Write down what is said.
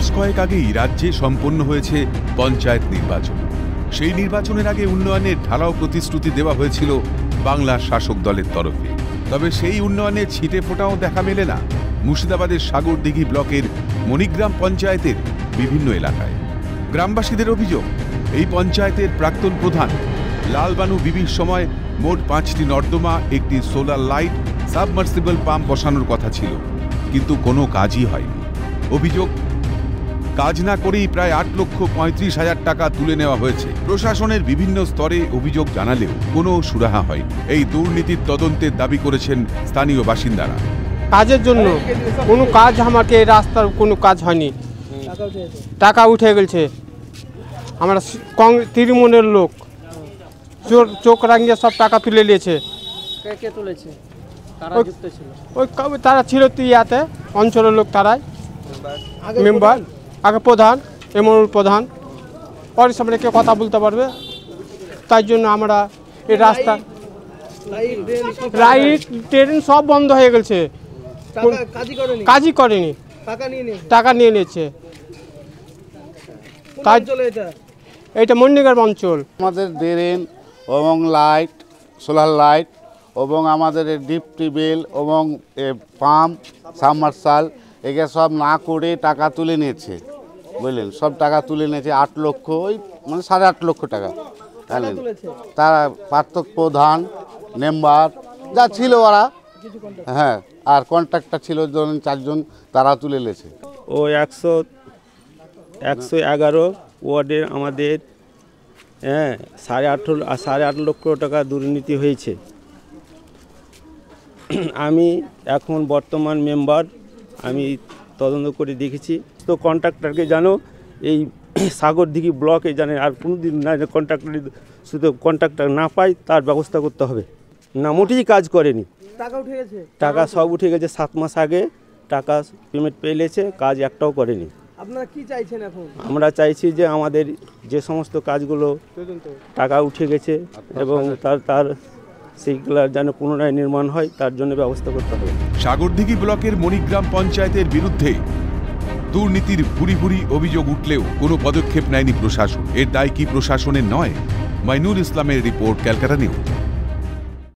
মাস কয়েক আগেই রাজ্যে সম্পন্ন হয়েছে পঞ্চায়েত নির্বাচন। সেই নির্বাচনের আগে উন্নয়নের ঢালাও প্রতিশ্রুতি দেওয়া হয়েছিল বাংলার শাসক দলের তরফে। তবে সেই উন্নয়নের ছিটে ফোঁটাও দেখা মেলে না মুর্শিদাবাদের সাগরদিঘি ব্লকের মণিগ্রাম পঞ্চায়েতের বিভিন্ন এলাকায়। গ্রামবাসীদের অভিযোগ, এই পঞ্চায়েতের প্রাক্তন প্রধান লালবানু বিবির সময় মোট 5টি নর্দমা, একটি সোলার লাইট, সাবমার্সিবল পাম্প বসানোর কথা ছিল, কিন্তু কোনো কাজই হয়নি। অভিযোগ, কাজ না করেই প্রায় 8,35,000 টাকা তুলে নেওয়া হয়েছে। প্রশাসনের বিভিন্ন স্তরে অভিযোগ জানালেও কোনো সুরাহা হয়নি। এই দুর্নীতির তদন্তের দাবি করেছেন স্থানীয় বাসিন্দারা। কাজের জন্য কোনো কাজ, আমাকে রাস্তার কোনো কাজ হয়নি, টাকা উঠে গেছে। আমরা তৃণমূলের লোক চোখ রাঙিয়ে সব টাকা তুলে নিয়েছে। কে তুলেছে? ওই তারা ছিল ইয়াতে অঞ্চলের লোক, তারাই মেম্বার, আগে প্রধান, এমনুল প্রধান, ওর সামনে কেউ কথা বলতে পারবে। তাই জন্য আমরা এই রাস্তা, লাইট, ট্রেন সব বন্ধ হয়ে গেছে, কাজই করেনি, টাকা নিয়ে নিয়েছে। তাই এইটা মণিগ্রাম অঞ্চল। আমাদের ড্রেন এবং লাইট, সোলার লাইট এবং আমাদের ডিপ টিউবওয়েল এবং পাম্প, সাবমার্সাল এগুলো সব না করে টাকা তুলে নিয়েছে, বুঝলেন। সব টাকা তুলে নিয়েছে 8 লক্ষ, ওই মানে 8.5 লক্ষ টাকা। জানেন, তারা পার্থক প্রধান, মেম্বার যা ছিল ওরা, হ্যাঁ, আর কন্ট্রাক্টর ছিল 4 জন, তারা তুলে নিয়েছে। ও 111 ওয়ার্ডের আমাদের 8.5 লক্ষ টাকা দুর্নীতি হয়েছে। আমি এখন বর্তমান মেম্বার, আমি তদন্ত করে দেখেছি। তো কন্ট্রাক্টরকে জানো, এই সাগরদিঘি ব্লকে জানে আর কোনো দিন না, কন্ট্রাক্টর শুধু কন্ট্রাক্টর না পাই তার ব্যবস্থা করতে হবে। না, মোটেই কাজ করেনি, টাকা উঠে গেছে, টাকা সব উঠে গেছে। 7 মাস আগে টাকা পেমেন্ট পেয়ে নিয়েছে, কাজ একটাও করেনি। আপনারা কি চাইছেন এখন? আমরা চাইছি যে আমাদের যে সমস্ত কাজগুলো টাকা উঠে গেছে এবং তার সেইগুলার যেন পুনরায় নির্মাণ হয়, তার জন্য ব্যবস্থা করতে হবে। সাগরদিঘি ব্লকের মণিগ্রাম পঞ্চায়েতের বিরুদ্ধে দুর্নীতির ভুরি ভুরি অভিযোগ উঠলেও কোনো পদক্ষেপ নেয়নি প্রশাসন। এর দায় কি প্রশাসনের নয়? মাইনুল ইসলামের রিপোর্ট, ক্যালকাটা নিউজ।